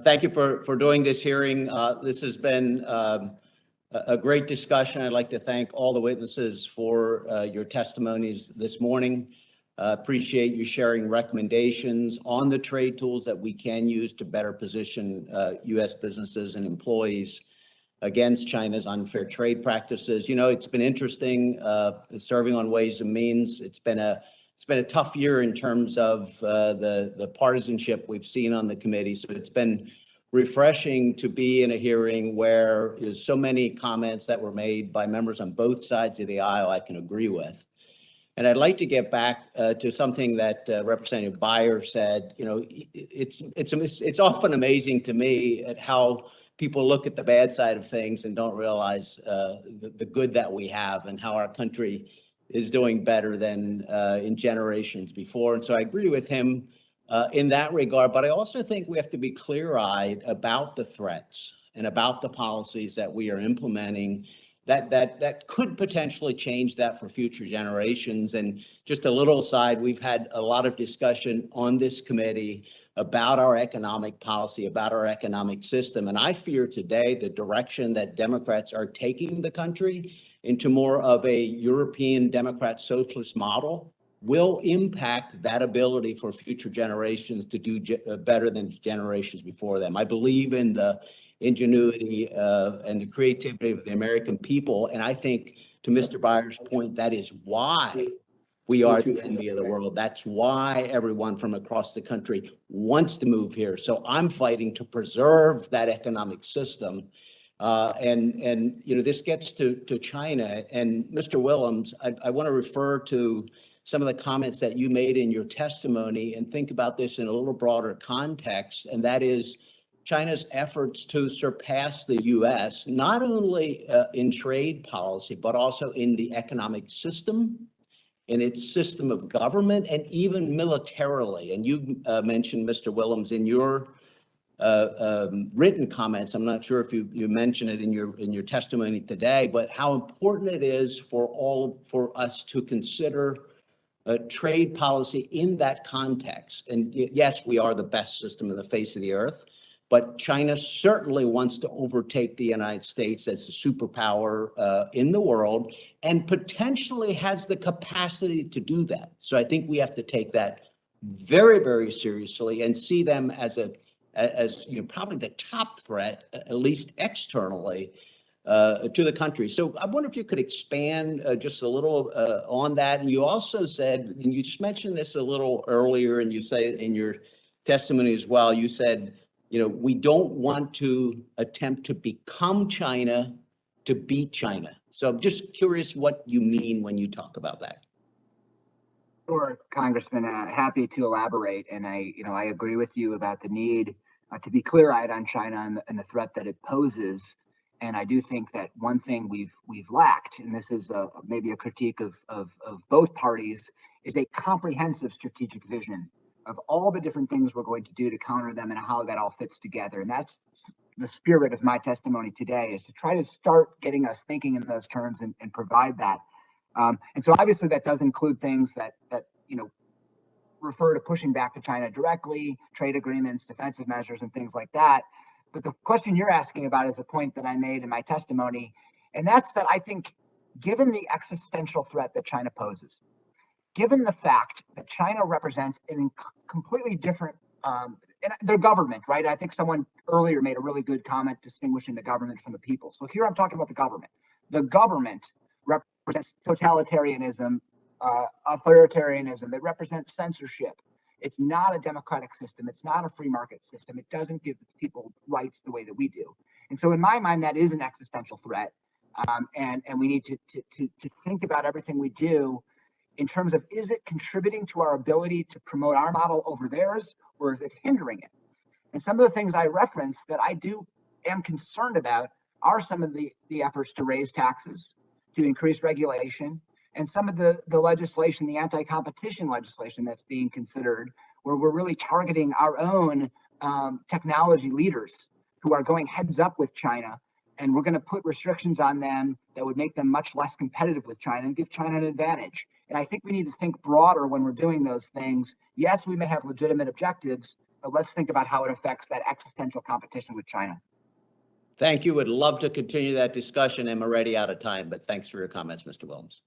Thank you for doing this hearing. This has been a great discussion. I'd like to thank all the witnesses for your testimonies this morning. Appreciate you sharing recommendations on the trade tools that we can use to better position U.S. businesses and employees against China's unfair trade practices. You know, it's been interesting serving on Ways and Means. It's been a tough year in terms of the partisanship we've seen on the committee. So it's been refreshing to be in a hearing where there's so many comments that were made by members on both sides of the aisle I can agree with. And I'd like to get back to something that Representative Beyer said. You know, it's often amazing to me at how people look at the bad side of things and don't realize the good that we have and how our country is doing better than in generations before. And so I agree with him in that regard, but I also think we have to be clear-eyed about the threats and about the policies that we are implementing that could potentially change that for future generations. And just a little aside, we've had a lot of discussion on this committee about our economic policy, about our economic system. And I fear today the direction that Democrats are taking the country into more of a European Democrat socialist model will impact that ability for future generations to do better than generations before them. I believe in the ingenuity and the creativity of the American people. And I think, to Mr. Beyer's point, that is why we are the envy of the world. That's why everyone from across the country wants to move here. So I'm fighting to preserve that economic system. And you know, this gets to China. And Mr. Willems, I want to refer to some of the comments that you made in your testimony and think about this in a little broader context. And that is China's efforts to surpass the U.S., not only in trade policy, but also in the economic system, in its system of government, and even militarily. And you mentioned, Mr. Willems, in your written comments, I'm not sure if you mentioned it in your testimony today, but how important it is for us to consider trade policy in that context. And yes, we are the best system on the face of the earth, but China certainly wants to overtake the United States as a superpower in the world, and potentially has the capacity to do that. So I think we have to take that very, very seriously and see them as you know, probably the top threat, at least externally, to the country. So I wonder if you could expand just a little on that. And you also said, and you just mentioned this a little earlier, and you say in your testimony as well, you said, you know, we don't want to attempt to become China to beat China. So I'm just curious what you mean when you talk about that. Sure, Congressman, happy to elaborate. And I agree with you about the need to be clear-eyed on China and the threat that it poses. And I do think that one thing we've lacked, and this is maybe a critique of both parties, is a comprehensive strategic vision of all the different things we're going to do to counter them and how that all fits together. And that's the spirit of my testimony today, is to try to start getting us thinking in those terms and provide that. And so obviously that does include things that you know, refer to pushing back to China directly, trade agreements, defensive measures, and things like that. But the question you're asking about is a point that I made in my testimony, and that's that I think, given the existential threat that China poses, given the fact that China represents a completely different, and their government, right? I think someone earlier made a really good comment distinguishing the government from the people. So here I'm talking about the government. The government represents totalitarianism, authoritarianism. It represents censorship. It's not a democratic system. It's not a free market system. It doesn't give people rights the way that we do. And so in my mind, that is an existential threat. And we need to think about everything we do in terms of, is it contributing to our ability to promote our model over theirs, or is it hindering it? And some of the things I referenced that I am concerned about are some of the efforts to raise taxes, to increase regulation, and some of the legislation, the anti-competition legislation that's being considered, where we're really targeting our own technology leaders who are going heads up with China, and we're going to put restrictions on them that would make them much less competitive with China and give China an advantage. And I think we need to think broader when we're doing those things. Yes, we may have legitimate objectives, but let's think about how it affects that existential competition with China. Thank you. Would love to continue that discussion, and we're already out of time, but thanks for your comments, Mr. Williams.